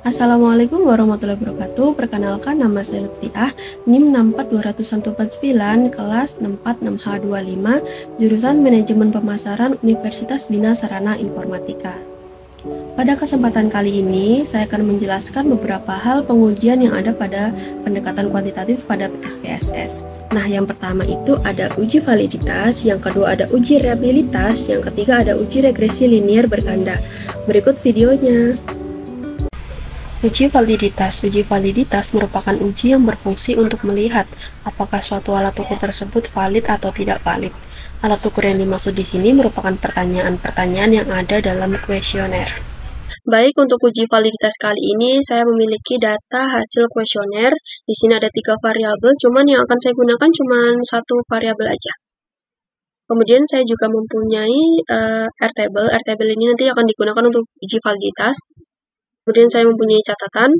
Assalamualaikum warahmatullahi wabarakatuh. Perkenalkan, nama saya Lutfiah, NIM 6421149, kelas 646H25, jurusan Manajemen Pemasaran Universitas Bina Sarana Informatika. Pada kesempatan kali ini, saya akan menjelaskan beberapa hal pengujian yang ada pada pendekatan kuantitatif pada SPSS. Nah, yang pertama itu ada uji validitas, yang kedua ada uji reliabilitas, yang ketiga ada uji regresi linier berganda. Berikut videonya. Uji validitas merupakan uji yang berfungsi untuk melihat apakah suatu alat ukur tersebut valid atau tidak valid. Alat ukur yang dimaksud di sini merupakan pertanyaan-pertanyaan yang ada dalam kuesioner. Baik, untuk uji validitas kali ini saya memiliki data hasil kuesioner. Di sini ada 3 variabel, cuman yang akan saya gunakan cuma satu variabel aja. Kemudian saya juga mempunyai Airtable. Airtable ini nanti akan digunakan untuk uji validitas. Kemudian saya mempunyai catatan,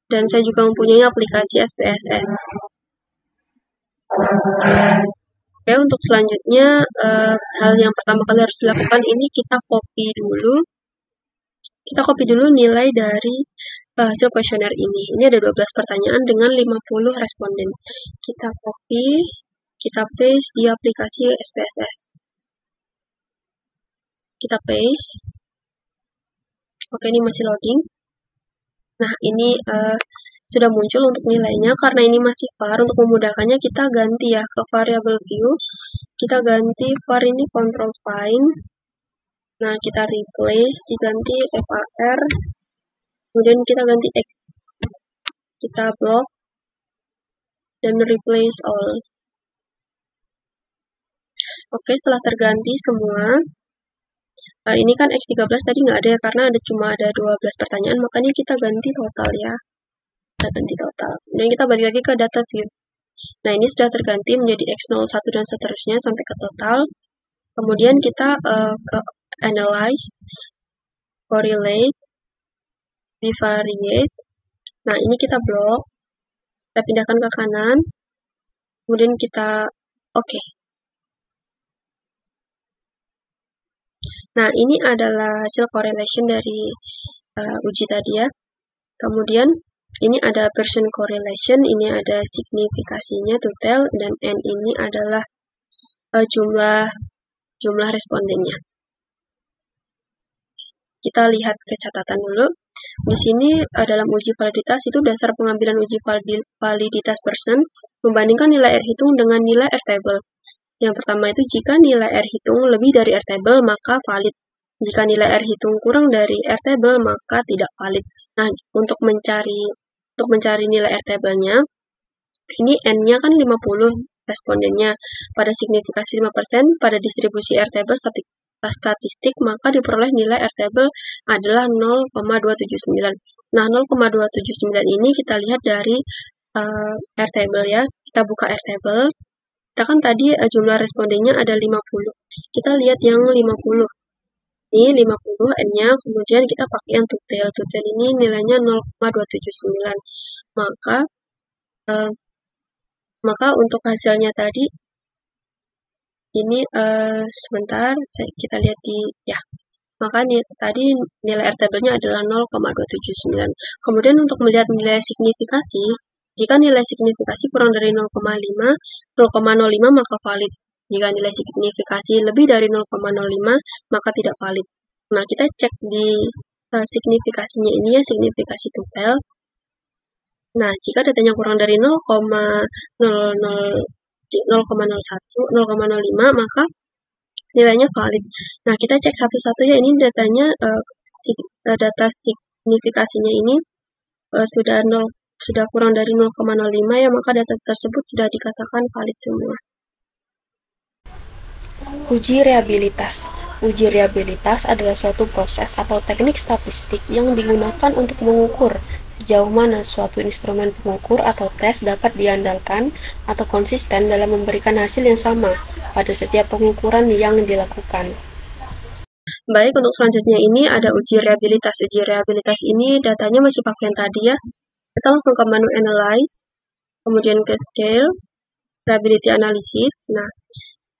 dan saya juga mempunyai aplikasi SPSS. Oke, untuk selanjutnya, hal yang pertama kali harus dilakukan ini kita copy dulu. Kita copy dulu nilai dari hasil kuesioner ini. Ini ada 12 pertanyaan dengan 50 responden. Kita copy, kita paste di aplikasi SPSS. Kita paste. Oke, ini masih loading. Nah, ini sudah muncul untuk nilainya. Karena ini masih var, untuk memudahkannya kita ganti ya ke variable view. Kita ganti var ini control find. Nah, kita replace, diganti var. Kemudian kita ganti x. Kita block dan replace all. Oke, setelah terganti semua, ini kan X13 tadi nggak ada ya, karena cuma ada 12 pertanyaan, makanya kita ganti total ya. Kita ganti total. Dan kita balik lagi ke data view. Nah, ini sudah terganti menjadi X01 dan seterusnya sampai ke total. Kemudian kita ke analyze, correlate, bivariate. Nah, ini kita blok. Kita pindahkan ke kanan. Kemudian kita oke. Nah, ini adalah hasil correlation dari uji tadi ya. Kemudian ini ada Pearson correlation, ini ada signifikasinya total, dan N ini adalah jumlah respondennya. Kita lihat ke catatan dulu. Di sini dalam uji validitas itu dasar pengambilan uji validitas Pearson membandingkan nilai R hitung dengan nilai R table. Yang pertama itu jika nilai R hitung lebih dari R table maka valid. Jika nilai R hitung kurang dari R table maka tidak valid. Nah, untuk mencari nilai R table-nya, ini N-nya kan 50 respondennya. Pada signifikasi 5%, pada distribusi R table statistik, maka diperoleh nilai R table adalah 0,279. Nah, 0,279 ini kita lihat dari R table ya. Kita buka R table. Kita kan tadi jumlah respondennya ada 50. Kita lihat yang 50. Ini 50 N-nya, kemudian kita pakai yang total. Total ini nilainya 0,279. Maka untuk hasilnya tadi ini sebentar kita lihat ya. Maka tadi nilai R table-nya adalah 0,279. Kemudian untuk melihat nilai signifikasi, jika nilai signifikasi kurang dari 0,05 maka valid. Jika nilai signifikasi lebih dari 0,05 maka tidak valid. Nah, kita cek di signifikasinya ini ya, signifikasi total. Nah, jika datanya kurang dari 0,01 maka nilainya valid. Nah, kita cek satu-satu ya, ini datanya data signifikasinya ini sudah kurang dari 0,05 ya, maka data tersebut sudah dikatakan valid semua. Uji reliabilitas. Uji reliabilitas adalah suatu proses atau teknik statistik yang digunakan untuk mengukur sejauh mana suatu instrumen pengukur atau tes dapat diandalkan atau konsisten dalam memberikan hasil yang sama pada setiap pengukuran yang dilakukan. Baik, untuk selanjutnya ini ada uji reliabilitas. Uji reliabilitas ini datanya masih pakai yang tadi ya. Kita langsung ke menu analyze, kemudian ke scale, reliability analysis. Nah,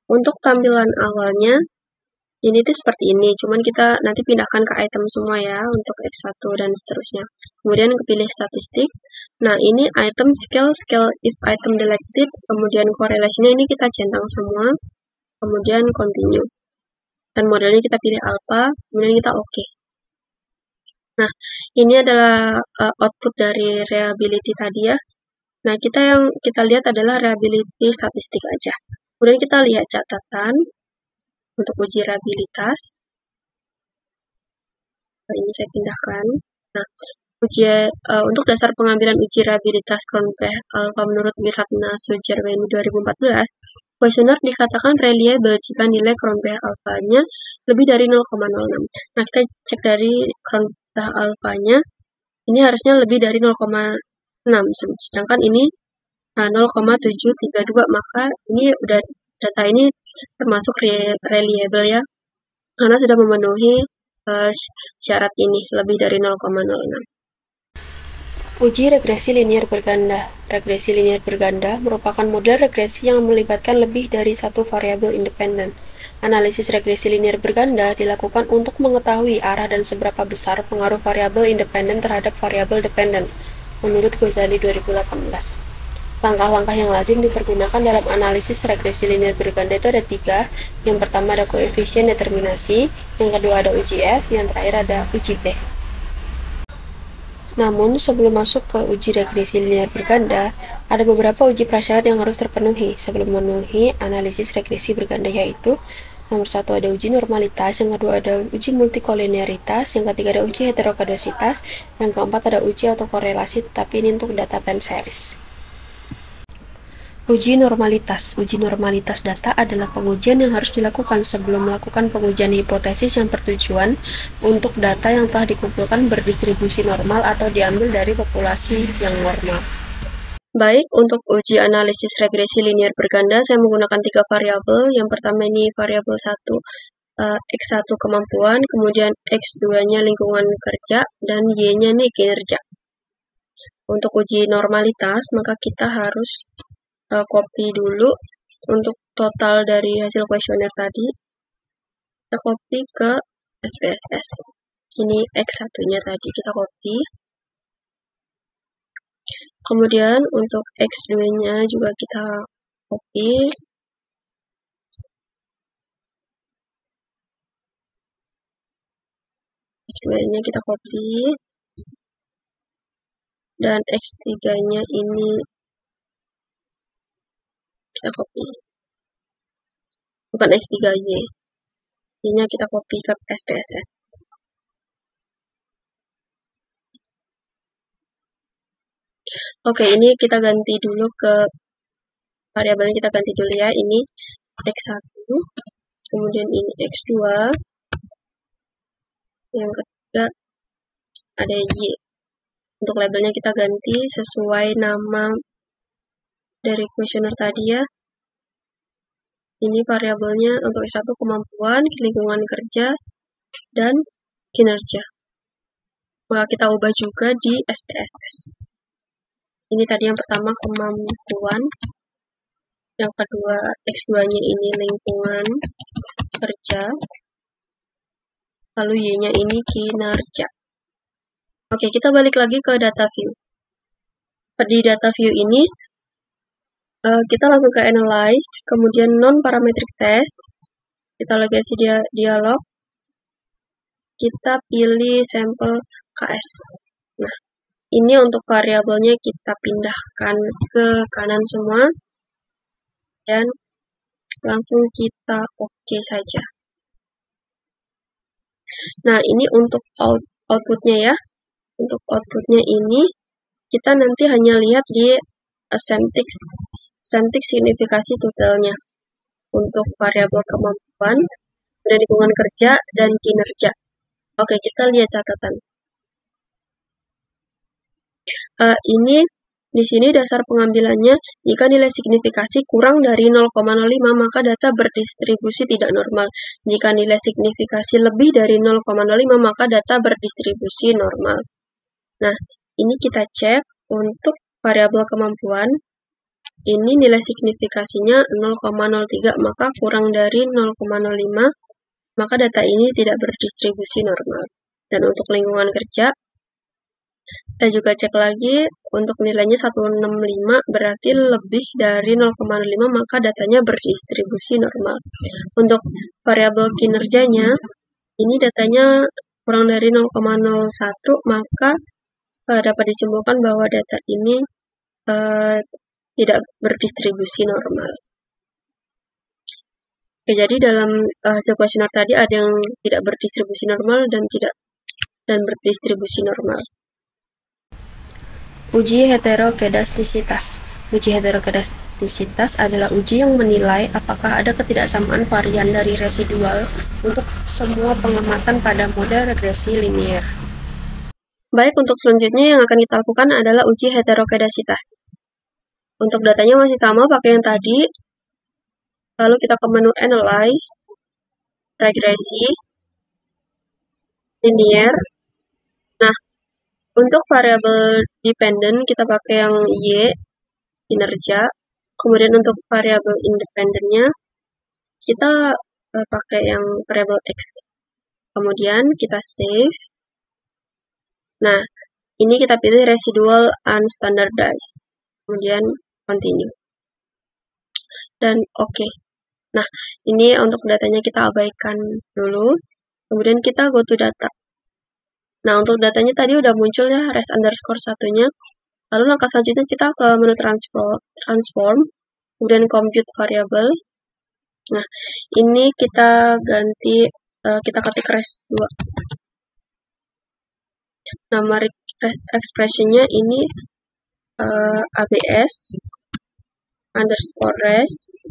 untuk tampilan awalnya Ini tuh seperti ini, cuman kita nanti pindahkan ke item semua ya, untuk X1 dan seterusnya. Kemudian kepilih statistik. Nah, ini item scale if item selected, kemudian correlation-nya ini kita centang semua, kemudian continue. Dan modelnya kita pilih alpha, kemudian kita OK. Nah, ini adalah output dari reliability tadi ya. Nah, yang kita lihat adalah reliability statistik aja. Kemudian kita lihat catatan untuk uji reliabilitas. Ini saya pindahkan. Nah, untuk dasar pengambilan uji reliabilitas Cronpach alpha menurut Wiratna Sujarweni 2014, kuesioner dikatakan reliable jika nilai Cronpach alpha-nya lebih dari 0,06. Nah, kita cek dari Cronpach alpha-nya, ini harusnya lebih dari 0,6, sedangkan ini 0,732, maka ini udah data ini termasuk reliable ya, karena sudah memenuhi syarat ini lebih dari 0,06. Uji regresi linear berganda. Regresi linear berganda merupakan model regresi yang melibatkan lebih dari satu variabel independen. Analisis regresi linear berganda dilakukan untuk mengetahui arah dan seberapa besar pengaruh variabel independen terhadap variabel dependen, menurut Ghazali 2018. Langkah-langkah yang lazim dipergunakan dalam analisis regresi linear berganda itu ada 3. Yang pertama ada koefisien determinasi, yang kedua ada uji F, yang terakhir ada uji P. Namun, sebelum masuk ke uji regresi linear berganda, ada beberapa uji prasyarat yang harus terpenuhi sebelum memenuhi analisis regresi berganda, yaitu nomor 1 ada uji normalitas, yang kedua ada uji multikolinearitas, yang ketiga ada uji heterokodositas, yang keempat ada uji autokorelasi, tapi ini untuk data time series. Uji normalitas. Uji normalitas data adalah pengujian yang harus dilakukan sebelum melakukan pengujian hipotesis yang bertujuan untuk data yang telah dikumpulkan berdistribusi normal atau diambil dari populasi yang normal. Baik, untuk uji analisis regresi linear berganda, saya menggunakan 3 variabel. Yang pertama ini variabel 1, X1 kemampuan, kemudian X2-nya lingkungan kerja, dan Y-nya nih kinerja. Untuk uji normalitas, maka kita harus copy dulu untuk total dari hasil kuesioner tadi. Kita copy ke SPSS. Ini X1-nya tadi kita copy. Kemudian untuk X2-nya juga kita copy. X2-nya kita copy. Dan X3-nya ini kita copy. Bukan X3Y. Y-nya kita copy ke SPSS. Oke, ini kita ganti dulu ke variabelnya, kita ganti dulu ya. Ini X1, kemudian ini X2, yang ketiga ada Y. Untuk labelnya kita ganti sesuai nama dari kuesioner tadi ya. Ini variabelnya untuk X1 kemampuan, lingkungan kerja, dan kinerja. Maka kita ubah juga di SPSS. Ini tadi yang pertama kemampuan, yang kedua X2-nya ini lingkungan kerja, lalu Y-nya ini kinerja. Oke, kita balik lagi ke data view. Di data view ini, kita langsung ke analyze, kemudian non-parametric test, kita legasi dialog, kita pilih sampel KS. Nah, ini untuk variabelnya kita pindahkan ke kanan semua, dan langsung kita OK saja. Nah, ini untuk outputnya ya. Untuk outputnya ini, kita nanti hanya lihat di semtik signifikasi totalnya untuk variabel kemampuan, dan lingkungan kerja, dan kinerja. Oke, kita lihat catatan. Ini di sini dasar pengambilannya, jika nilai signifikasi kurang dari 0,05 maka data berdistribusi tidak normal. Jika nilai signifikasi lebih dari 0,05 maka data berdistribusi normal. Nah, ini kita cek untuk variabel kemampuan. Ini nilai signifikasinya 0,03, maka kurang dari 0,05 maka data ini tidak berdistribusi normal. Dan untuk lingkungan kerja, kita juga cek lagi, untuk nilainya 165 berarti lebih dari 0,05 maka datanya berdistribusi normal. Untuk variabel kinerjanya, ini datanya kurang dari 0,01 maka dapat disimpulkan bahwa data ini tidak berdistribusi normal. Oke, jadi dalam hasil kuesioner tadi ada yang tidak berdistribusi normal dan berdistribusi normal. Uji heterokedastisitas. Uji heterokedastisitas adalah uji yang menilai apakah ada ketidaksamaan varian dari residual untuk semua pengamatan pada model regresi linier. Baik, untuk selanjutnya yang akan kita lakukan adalah uji heterokedasitas. Untuk datanya masih sama pakai yang tadi. Lalu kita ke menu Analyze, Regresi, Linear. Nah, untuk variabel dependent kita pakai yang Y, kinerja. Kemudian untuk variabel independennya kita pakai yang variabel X. Kemudian kita save. Nah, ini kita pilih residual unstandardized. Kemudian continue. Dan oke. Nah, ini untuk datanya kita abaikan dulu. Kemudian kita go to data. Nah, untuk datanya tadi udah muncul ya, res underscore satunya. Lalu langkah selanjutnya kita ke menu transform, kemudian compute variable. Nah, ini kita ganti, kita ketik res 2. Nama expressionnya ini ABS underscore res.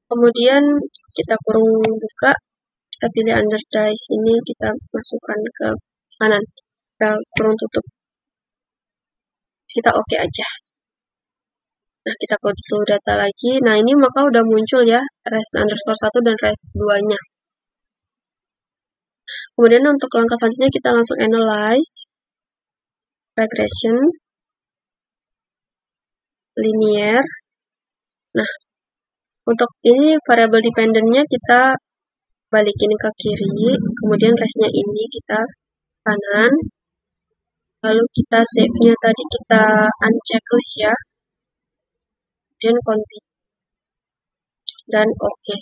Kemudian kita kurung buka, kita pilih underdice ini, kita masukkan ke kanan, kita kurung tutup, kita oke aja. Nah, kita go to data lagi. Nah, ini maka udah muncul ya res underscore 1 dan res 2 nya. Kemudian untuk langkah selanjutnya kita langsung analyze, regression, linear. Nah, untuk ini variabel dependentnya kita balikin ke kiri, kemudian resnya ini kita kanan, lalu kita save-nya tadi kita unchecklist ya, kemudian continue, dan oke.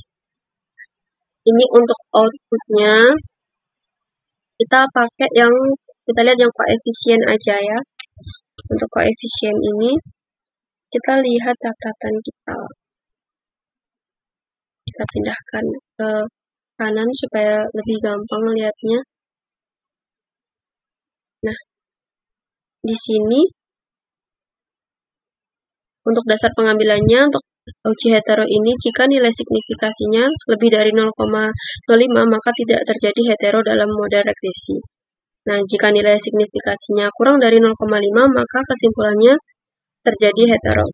Ini untuk outputnya kita pakai yang, kita lihat yang koefisien aja ya. Untuk koefisien ini kita lihat catatan kita pindahkan ke kanan supaya lebih gampang lihatnya. Nah, di sini untuk dasar pengambilannya untuk uji hetero ini, jika nilai signifikasinya lebih dari 0,05 maka tidak terjadi hetero dalam model regresi. Nah, jika nilai signifikasinya kurang dari 0,5 maka kesimpulannya terjadi hetero.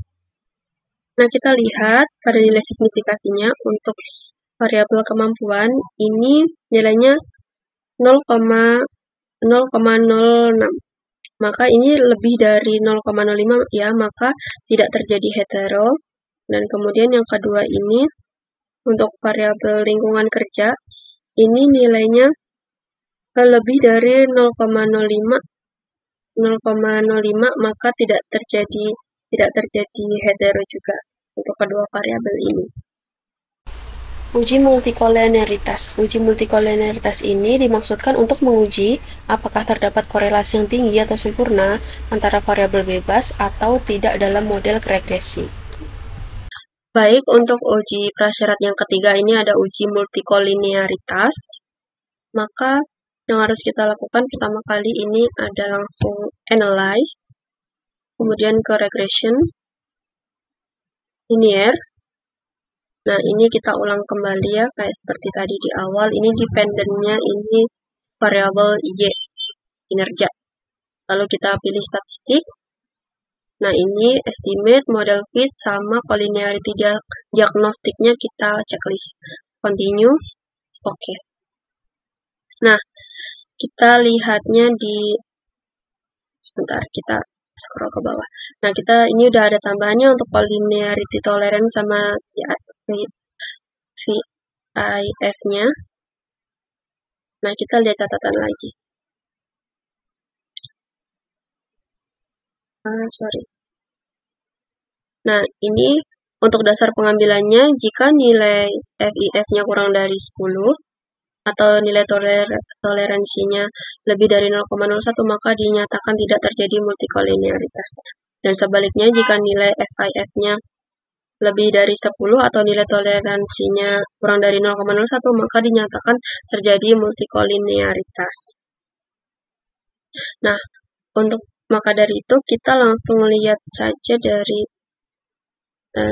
Nah, kita lihat pada nilai signifikasinya untuk variabel kemampuan ini nilainya 0,06. Maka ini lebih dari 0,05 ya, maka tidak terjadi hetero. Dan kemudian yang kedua ini untuk variabel lingkungan kerja ini nilainya lebih dari 0,05 maka tidak terjadi hetero juga untuk kedua variabel ini. Uji multikolenialitas. Uji multikolenialitas ini dimaksudkan untuk menguji apakah terdapat korelasi yang tinggi atau sempurna antara variabel bebas atau tidak dalam model regresi. Baik, untuk uji prasyarat yang ketiga ini ada uji multikolenialitas. Maka yang harus kita lakukan pertama kali ini ada langsung analyze, kemudian ke regression, linear. Nah, ini kita ulang kembali ya, kayak seperti tadi di awal. Ini dependennya ini variabel Y, kinerja. Lalu kita pilih statistik. Nah, ini estimate, model fit, sama collinearity diagnostiknya kita checklist. Continue. Oke. Nah, kita lihatnya sebentar, kita scroll ke bawah. Nah, kita ini udah ada tambahannya untuk collinearity tolerance sama ya, FIF-nya. Nah, kita lihat catatan lagi. Nah, ini untuk dasar pengambilannya, jika nilai FIF-nya kurang dari 10, atau nilai toleransinya lebih dari 0,01, maka dinyatakan tidak terjadi multikolinearitas. Dan sebaliknya, jika nilai FIF-nya lebih dari 10 atau nilai toleransinya kurang dari 0,01, maka dinyatakan terjadi multikolinearitas. Nah, maka dari itu kita langsung lihat saja dari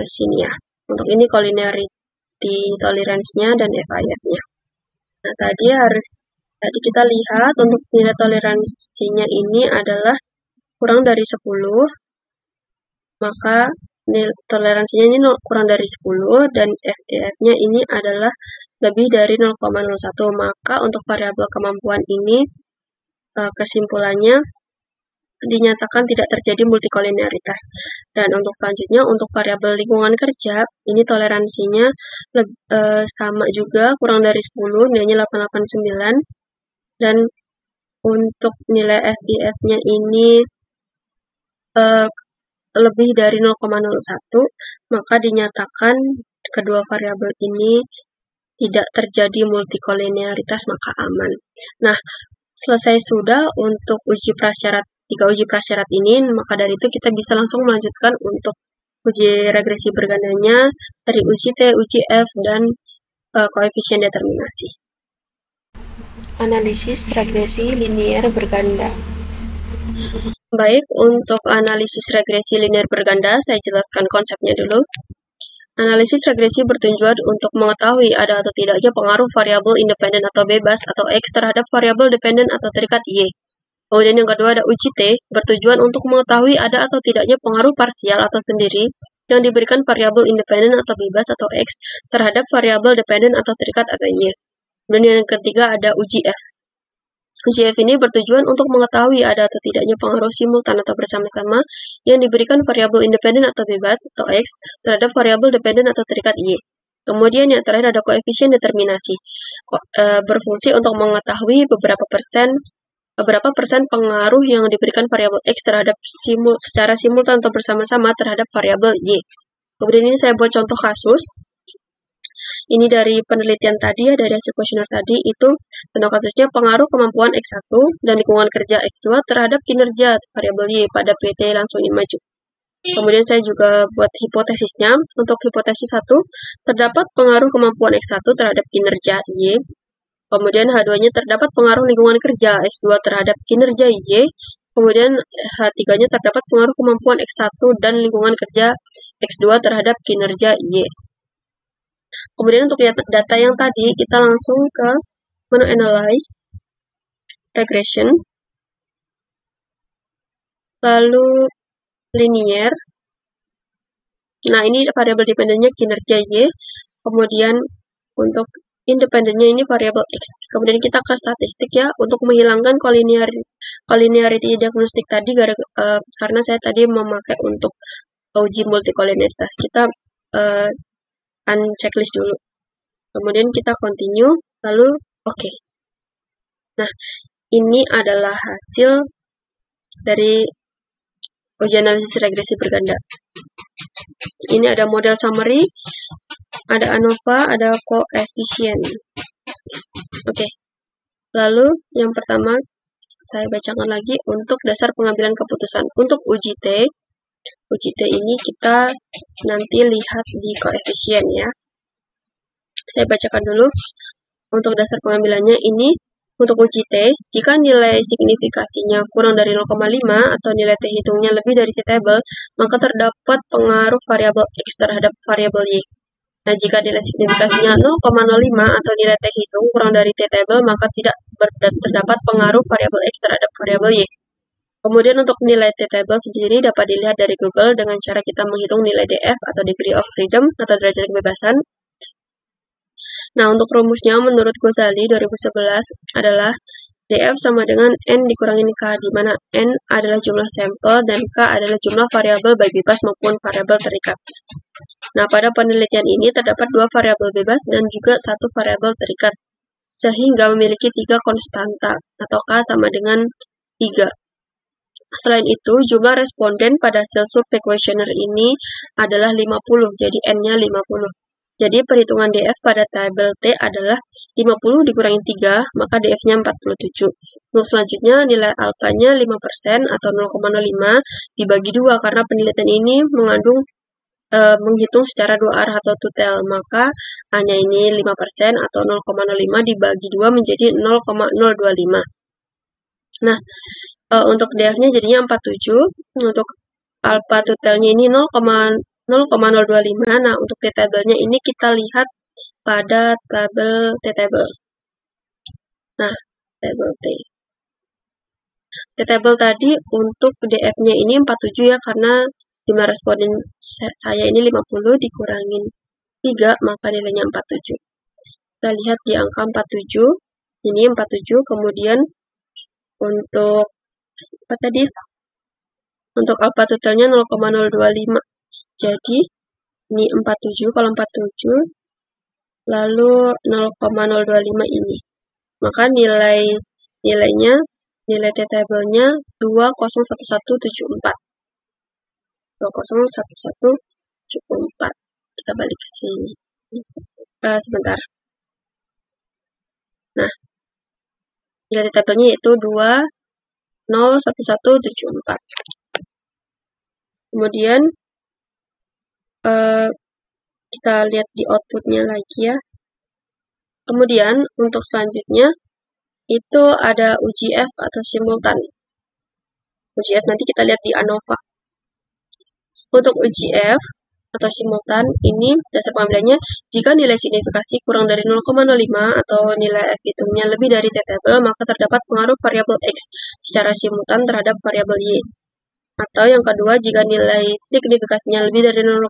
sini ya. Untuk ini collinearity toleransinya dan FIF-nya. Nah, tadi kita lihat untuk nilai toleransinya ini adalah kurang dari 10, maka nilai toleransinya ini kurang dari 10 dan FIF-nya ini adalah lebih dari 0,01. Maka untuk variabel kemampuan ini kesimpulannya dinyatakan tidak terjadi multikolinearitas. Dan untuk selanjutnya, untuk variabel lingkungan kerja, ini toleransinya sama juga, kurang dari 10, nilainya 889. Dan untuk nilai FIF-nya ini lebih dari 0,01, maka dinyatakan kedua variabel ini tidak terjadi multikolinearitas, maka aman. Nah, selesai sudah untuk tiga uji prasyarat ini, maka dari itu kita bisa langsung melanjutkan untuk uji regresi bergandanya dari uji T, uji F, dan koefisien determinasi. Analisis regresi linier berganda. Baik, untuk analisis regresi linier berganda, saya jelaskan konsepnya dulu. Analisis regresi bertujuan untuk mengetahui ada atau tidaknya pengaruh variabel independen atau bebas atau X terhadap variabel dependen atau terikat Y. Kemudian yang kedua ada uji T, bertujuan untuk mengetahui ada atau tidaknya pengaruh parsial atau sendiri yang diberikan variabel independen atau bebas atau X terhadap variabel dependen atau terikat atau Y. Dan yang ketiga ada uji F. Uji F ini bertujuan untuk mengetahui ada atau tidaknya pengaruh simultan atau bersama-sama yang diberikan variabel independen atau bebas atau X terhadap variabel dependen atau terikat Y. Kemudian yang terakhir ada koefisien determinasi, berfungsi untuk mengetahui berapa persen pengaruh yang diberikan variabel X terhadap secara simultan atau bersama-sama terhadap variabel Y. Kemudian ini saya buat contoh kasus. Ini dari penelitian tadi ya, dari hasil kuesioner tadi, itu contoh kasusnya pengaruh kemampuan X1 dan lingkungan kerja X2 terhadap kinerja variabel Y pada PT langsung ingin maju. Kemudian saya juga buat hipotesisnya. Untuk hipotesis 1, terdapat pengaruh kemampuan X1 terhadap kinerja Y. Kemudian H2-nya terdapat pengaruh lingkungan kerja X2 terhadap kinerja Y. Kemudian H3-nya terdapat pengaruh kemampuan X1 dan lingkungan kerja X2 terhadap kinerja Y. Kemudian untuk data yang tadi, kita langsung ke menu Analyze, Regression, lalu Linear. Nah, ini variabel dependennya kinerja Y, kemudian untuk independennya ini variabel X. Kemudian kita ke statistik ya, untuk menghilangkan collinearity diagnostik tadi, karena saya tadi memakai untuk uji multikolinearitas. Kita unchecklist dulu. Kemudian kita continue, lalu oke. Nah, ini adalah hasil dari uji analisis regresi berganda. Ini ada model summary, ada ANOVA, ada koefisien. Oke. Lalu yang pertama saya bacakan lagi untuk dasar pengambilan keputusan. Untuk uji T ini kita nanti lihat di koefisien ya. Saya bacakan dulu. Untuk dasar pengambilannya ini, untuk uji T, jika nilai signifikasinya kurang dari 0,5 atau nilai T hitungnya lebih dari T-table, maka terdapat pengaruh variabel X terhadap variabel Y. Nah, jika nilai signifikasinya 0,05 atau nilai T hitung kurang dari T-table, maka tidak terdapat pengaruh variabel X terhadap variabel Y. Kemudian untuk nilai T-table sendiri dapat dilihat dari Google dengan cara kita menghitung nilai DF atau Degree of Freedom atau derajat kebebasan. Nah, untuk rumusnya menurut Ghazali 2011 adalah DF sama dengan N dikurangin K, di mana N adalah jumlah sampel dan K adalah jumlah variabel baik bebas maupun variabel terikat. Nah, pada penelitian ini terdapat 2 variabel bebas dan juga 1 variabel terikat, sehingga memiliki 3 konstanta, atau K sama dengan 3. Selain itu, jumlah responden pada hasil survei kuesioner ini adalah 50, jadi N-nya 50. Jadi perhitungan DF pada tabel T adalah 50 dikurangi 3, maka DF-nya 47. Untuk selanjutnya, nilai alfanya 5% atau 0,05 dibagi 2, karena penelitian ini menghitung secara 2 arah atau tutel, maka hanya ini 5% atau 0,05 dibagi 2 menjadi 0,025. Nah, untuk DF-nya jadinya 47, untuk alfa tutelnya ini 0,025. Nah, untuk T-tabelnya ini kita lihat pada tabel T-tabel. Nah, tabel T. T-tabel tadi untuk DF-nya ini 47 ya, karena jumlah responden saya ini 50 dikurangin 3, maka nilainya 47. Kita lihat di angka 47, ini 47, kemudian untuk apa tadi? Untuk alfa totalnya 0,025. Jadi ini 47, kalau 47 lalu 0,025 ini. Maka nilainya nilai T-tabelnya 2011174. 2011174. Kita balik ke sini. Sebentar. Nah, nilai T-tabelnya yaitu 2011174. Kemudian kita lihat di outputnya lagi ya. Kemudian untuk selanjutnya itu ada uji F atau simultan. Uji F nanti kita lihat di ANOVA. Untuk uji F atau simultan ini dasar pengambilannya jika nilai signifikasi kurang dari 0,05 atau nilai F hitungnya lebih dari T-tabel, maka terdapat pengaruh variabel X secara simultan terhadap variabel Y. Atau yang kedua, jika nilai signifikasinya lebih dari 0,05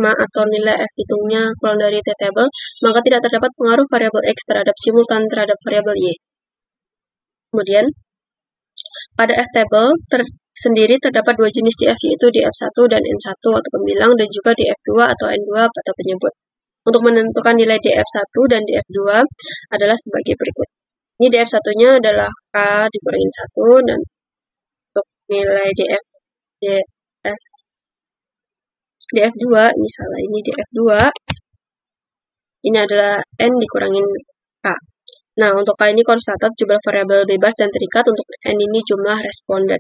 atau nilai F hitungnya kurang dari T-tabel, maka tidak terdapat pengaruh variabel X terhadap simultan terhadap variabel Y. Kemudian, pada F-table sendiri terdapat 2 jenis DF, yaitu DF1 dan N1 atau pembilang, dan juga DF2 atau N2 atau penyebut. Untuk menentukan nilai DF1 dan DF2 adalah sebagai berikut. Ini DF1-nya adalah K dikurangin 1, dan untuk nilai DF2, misalnya ini DF2, ini adalah N dikurangin K. Nah, untuk K ini konstanta jumlah variabel bebas dan terikat, untuk N ini jumlah responden.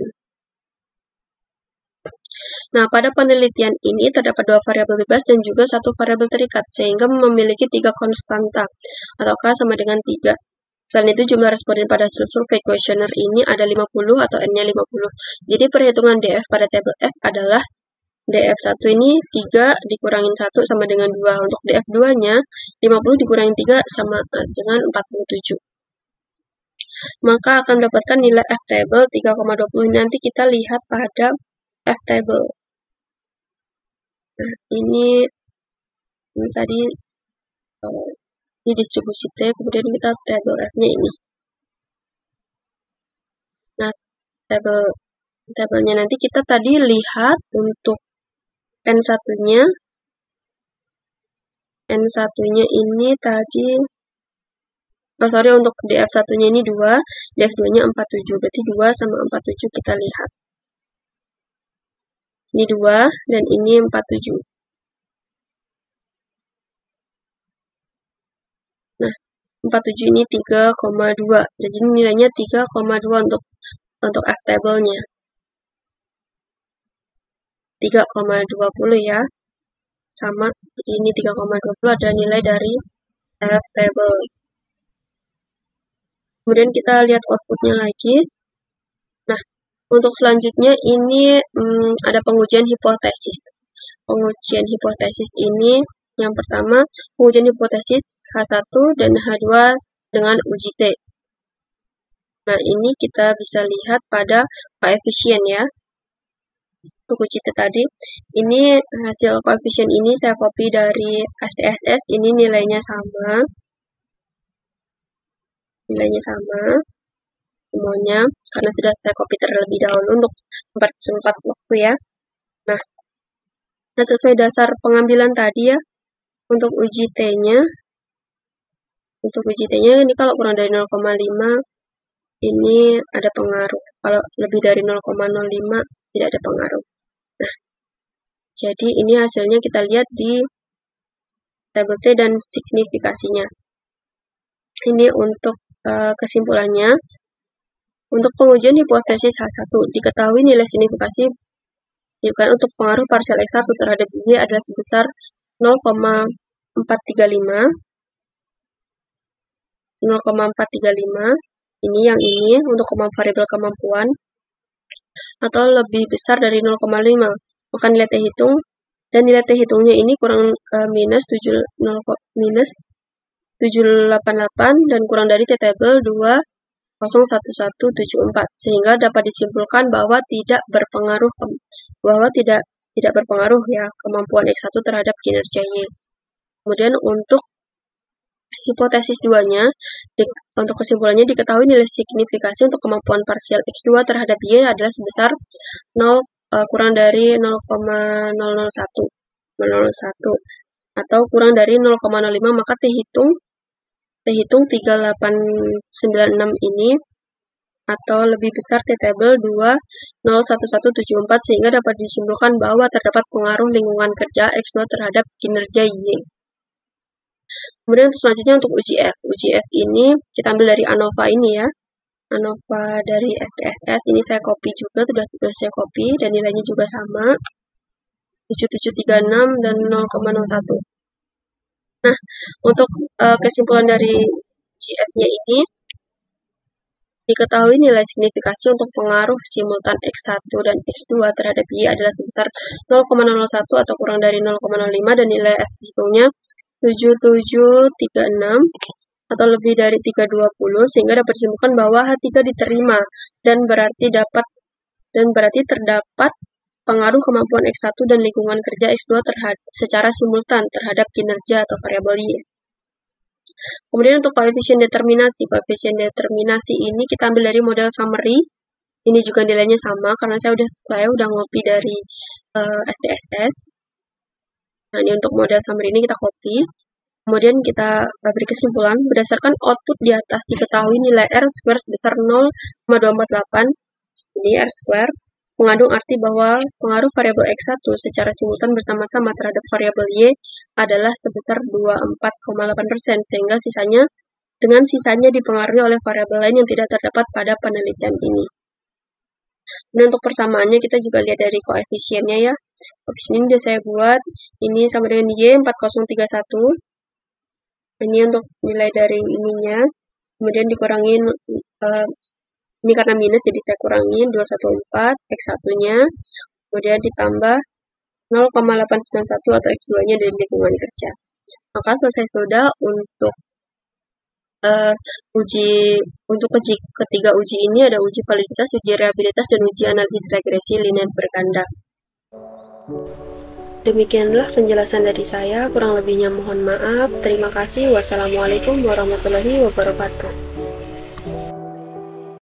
Nah, pada penelitian ini terdapat 2 variabel bebas dan juga 1 variabel terikat, sehingga memiliki 3 konstanta, atau K sama dengan 3. Selain itu, jumlah responden pada hasil survei kuesioner ini ada 50 atau N-nya 50. Jadi, perhitungan DF pada tabel F adalah DF1 ini 3 dikurangin 1 sama dengan 2. Untuk DF2-nya, 50 dikurangin 3 sama dengan 47. Maka akan mendapatkan nilai F-table 3,20. Nanti kita lihat pada F-table. Nah, ini tadi ini distribusi T, kemudian kita tabel F-nya ini. Nah, tabelnya nanti kita tadi lihat untuk N1-nya ini tadi, untuk DF1-nya ini 2, DF2-nya 47, berarti 2 sama 47 kita lihat. Ini 2, dan ini 47. Nah, 47 ini 3,2, jadi nilainya 3,2 untuk F-table-nya. 3,20 ya, sama, jadi ini 3,20 ada nilai dari F-table. Kemudian kita lihat outputnya lagi. Nah, untuk selanjutnya ini ada pengujian hipotesis. Pengujian hipotesis ini yang pertama, pengujian hipotesis H1 dan H2 dengan uji T. Nah, ini kita bisa lihat pada koefisien ya. Untuk uji T tadi, ini hasil koefisien ini saya copy dari SPSS, ini nilainya sama. Semuanya, karena sudah saya copy terlebih dahulu untuk mempercepat waktu ya. Nah, Nah, sesuai dasar pengambilan tadi ya, untuk uji T-nya, ini kalau kurang dari 0,5 ini ada pengaruh. Kalau lebih dari 0,05 tidak ada pengaruh. Nah, jadi ini hasilnya kita lihat di tabel T dan signifikasinya. Ini untuk kesimpulannya. Untuk pengujian hipotesis H1, diketahui nilai signifikasi untuk pengaruh parsial X1 terhadap Y adalah sebesar 0,435. Ini yang ini untuk variabel kemampuan, atau lebih besar dari 0,5. Maka nilai T hitung, dan nilai T hitungnya ini kurang minus 788 dan kurang dari T table 2,01174, sehingga dapat disimpulkan bahwa tidak berpengaruh ya kemampuan X1 terhadap kinerja Y. Kemudian untuk hipotesis 2-nya, untuk kesimpulannya diketahui nilai signifikasi untuk kemampuan parsial X2 terhadap Y adalah sebesar kurang dari 0,001 atau kurang dari 0,05, maka T hitung 3896 ini atau lebih besar T table 2,01174, sehingga dapat disimpulkan bahwa terdapat pengaruh lingkungan kerja X2 terhadap kinerja Y. Kemudian selanjutnya untuk uji F. Uji F ini kita ambil dari ANOVA ini ya. ANOVA dari SPSS, ini saya copy juga, sudah saya copy, dan nilainya juga sama, 7736 dan 0,01. Nah, untuk kesimpulan dari uji F-nya ini, diketahui nilai signifikasi untuk pengaruh simultan X1 dan X2 terhadap Y adalah sebesar 0,01 atau kurang dari 0,05, dan nilai F hitungnya 7736 atau lebih dari 320, sehingga dapat disimpulkan bahwa H3 diterima dan berarti terdapat pengaruh kemampuan X1 dan lingkungan kerja X2 secara simultan terhadap kinerja atau variabel Y. Kemudian untuk koefisien determinasi. Koefisien determinasi ini kita ambil dari model summary. Ini juga nilainya sama karena saya udah ngopi dari SPSS. Nah, ini untuk model summary ini kita copy. Kemudian kita beri kesimpulan, berdasarkan output di atas diketahui nilai R square sebesar 0,248, ini R square, mengandung arti bahwa pengaruh variabel X1 secara simultan bersama-sama terhadap variabel Y adalah sebesar 24,8%, sehingga sisanya dipengaruhi oleh variabel lain yang tidak terdapat pada penelitian ini. Dan untuk persamaannya kita juga lihat dari koefisiennya ya. Koefisien ini sudah saya buat, ini sama dengan Y 4031. Ini untuk nilai dari ininya, kemudian dikurangin, ini karena minus jadi saya kurangin 214 X1-nya, kemudian ditambah 0,891 atau X2-nya dari lingkungan kerja. Maka selesai sudah untuk ketiga uji ini, ada uji validitas, uji reliabilitas, dan uji analisis regresi linear berganda. Demikianlah penjelasan dari saya, kurang lebihnya mohon maaf. Terima kasih. Wassalamualaikum warahmatullahi wabarakatuh.